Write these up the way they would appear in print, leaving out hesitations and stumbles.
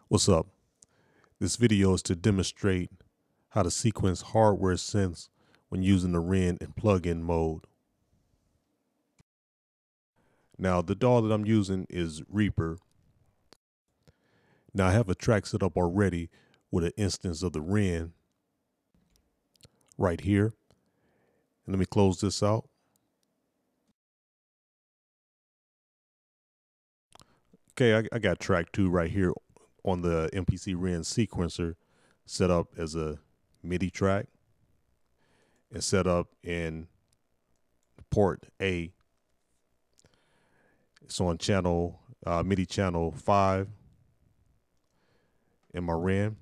What's up? This video is to demonstrate how to sequence hardware synths when using the REN in plug-in mode. Now the DAW that I'm using is Reaper. Now I have a track set up already with an instance of the REN right here. And let me close this out. Okay, I got track 2 right here on the MPC REN sequencer set up as a MIDI track and set up in port A. It's on channel MIDI channel 5 in my REN.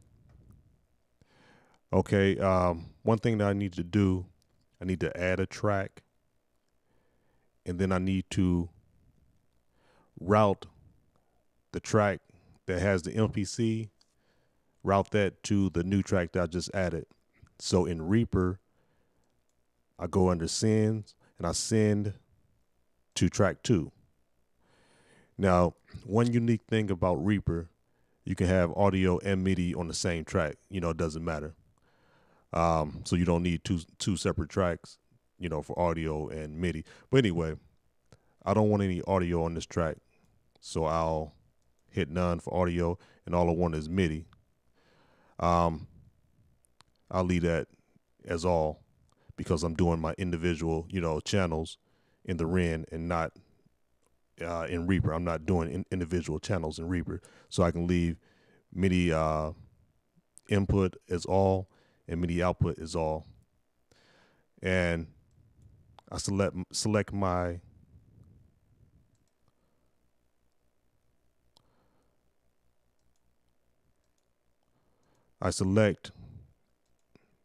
Okay, one thing that I need to do, I need to add a track, and then I need to route the track that has the MPC, route that to the new track that I just added. So in Reaper, I go under sends and I send to track 2. Now, one unique thing about Reaper, you can have audio and MIDI on the same track. It doesn't matter. So you don't need two separate tracks, for audio and MIDI. But anyway, I don't want any audio on this track, so I'll hit none for audio, and all I want is MIDI. I'll leave that as all because I'm doing my individual, channels in the REN and not in Reaper. I'm not doing individual channels in Reaper, so I can leave MIDI input as all and MIDI output is all. And I select my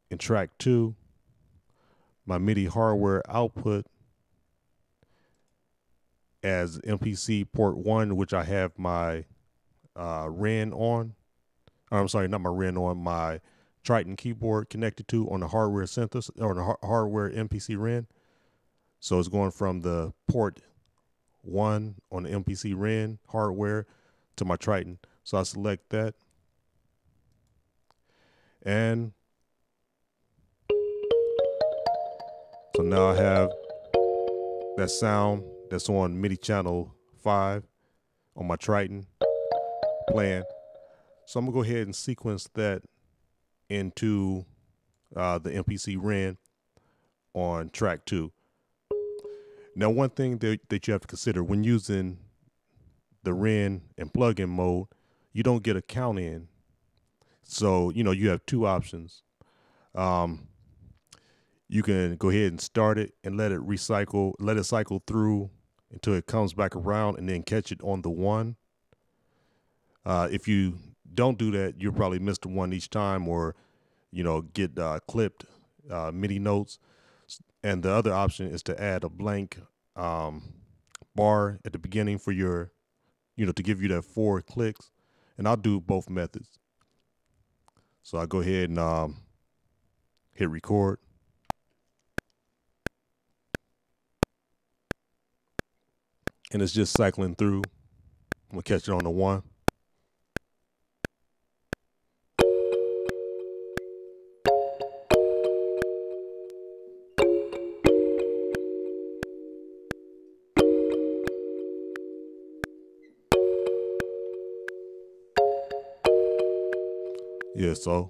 in track 2 my MIDI hardware output as MPC port 1, which I have my REN on. Or, I'm sorry, not my REN on, my Triton keyboard connected to on the hardware synths or the hardware MPC REN. So it's going from the port 1 on the MPC REN hardware to my Triton. So I select that. And so now I have that sound that's on MIDI channel 5 on my Triton playing. So I'm gonna go ahead and sequence that into the MPC REN on track 2. Now, one thing that you have to consider when using the REN in plug-in mode, you don't get a count in. So, you have two options. You can go ahead and start it and let it cycle through until it comes back around and then catch it on the 1. If you don't do that, you'll probably miss the 1 each time or, get clipped MIDI notes. And the other option is to add a blank bar at the beginning for your, to give you that 4 clicks. And I'll do both methods. So I go ahead and hit record. And it's just cycling through. I'm gonna catch it on the 1. Yeah, so.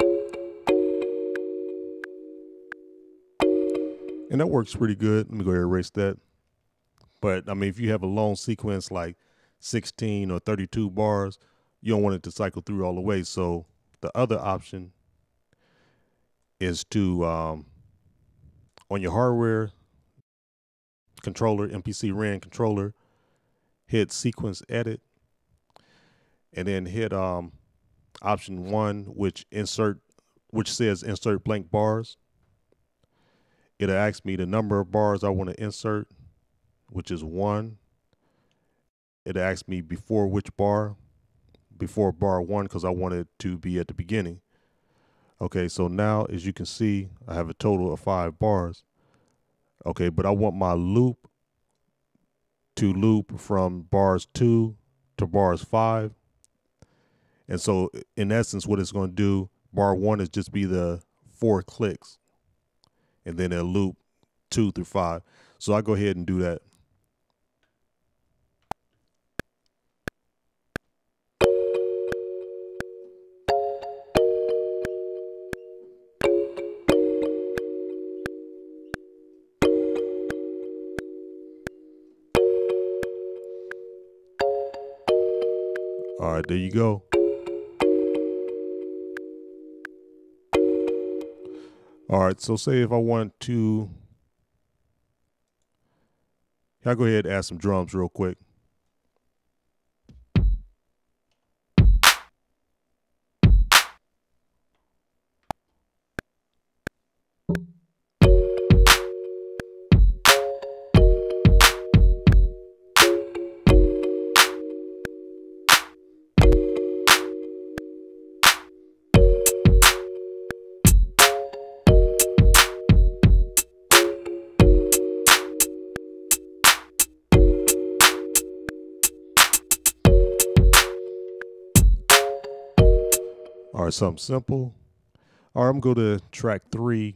And that works pretty good. Let me go ahead and erase that. But I mean, if you have a long sequence like 16 or 32 bars, you don't want it to cycle through all the way. So the other option is to, on your hardware controller, MPC REN controller, hit sequence edit, and then hit option 1, which says insert blank bars. It'll ask me the number of bars I want to insert, which is 1. It asks me before which bar, before bar 1, because I want it to be at the beginning. Okay, so now as you can see, I have a total of 5 bars. Okay, but I want my loop to loop from bars 2 to bars 5. And so in essence, what it's going to do, bar 1 is just be the 4 clicks, and then it'll loop 2 through 5. So I'll go ahead and do that. All right, there you go. All right, so say if I want to, I'll go ahead and add some drums real quick. All right, something simple. All right, I'm going to go to track 3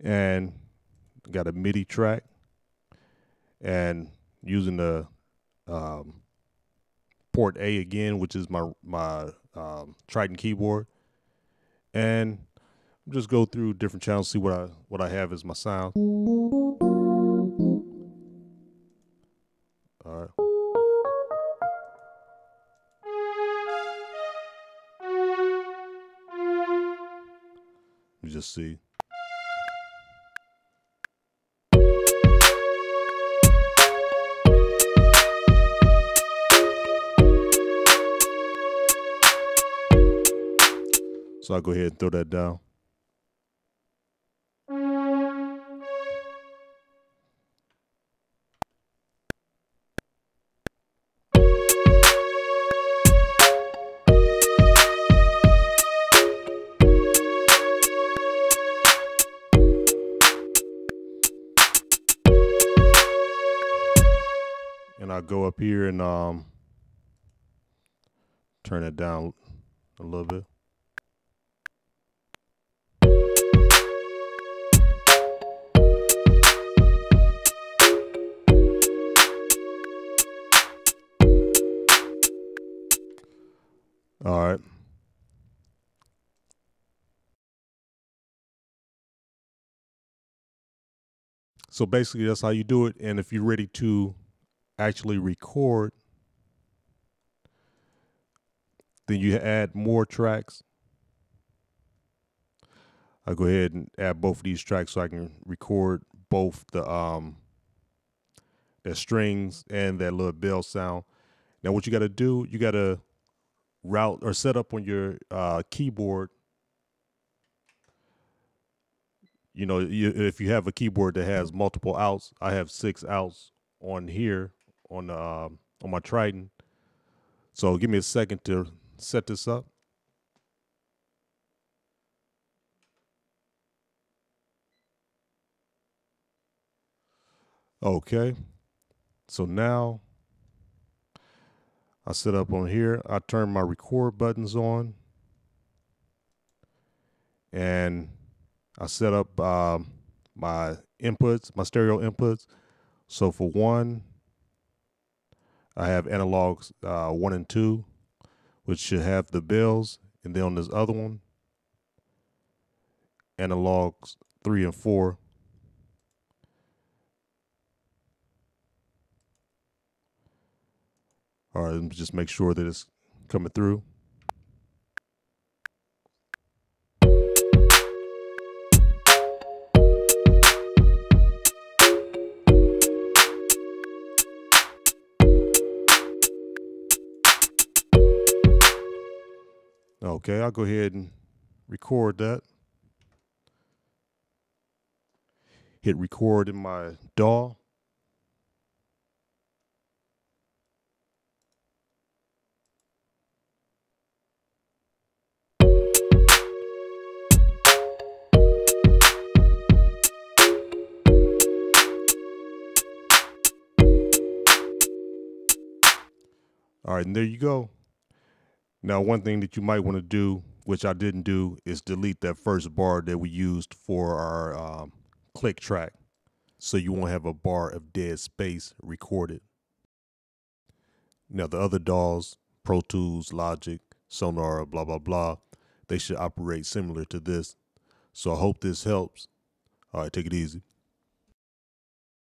and got a MIDI track, and using the port A again, which is my Triton keyboard, and just go through different channels, see what I have as my sound. All right. Let me just see. So I'll go ahead and throw that down. And I'll go up here and turn it down a little bit. All right. So basically that's how you do it. And if you're ready to actually record, then you add more tracks. I'll go ahead and add both of these tracks so I can record both the strings and that little bell sound. Now what you got to do, you got to route or set up on your keyboard. You know, if you have a keyboard that has multiple outs, I have 6 outs on here on my Triton. So give me a second to set this up. Okay. So now I set up on here. I turn my record buttons on, and I set up my inputs, my stereo inputs. So for 1, I have analogs 1 and 2, which should have the bells, and then on this other one, analogs 3 and 4. All right, let me just make sure that it's coming through. Okay, I'll go ahead and record that. Hit record in my DAW. All right, and there you go. Now, one thing that you might want to do, which I didn't do, is delete that first bar that we used for our click track, so you won't have a bar of dead space recorded. Now, the other DAWs, Pro Tools, Logic, Sonar, blah, blah, blah, they should operate similar to this. So I hope this helps. All right, take it easy.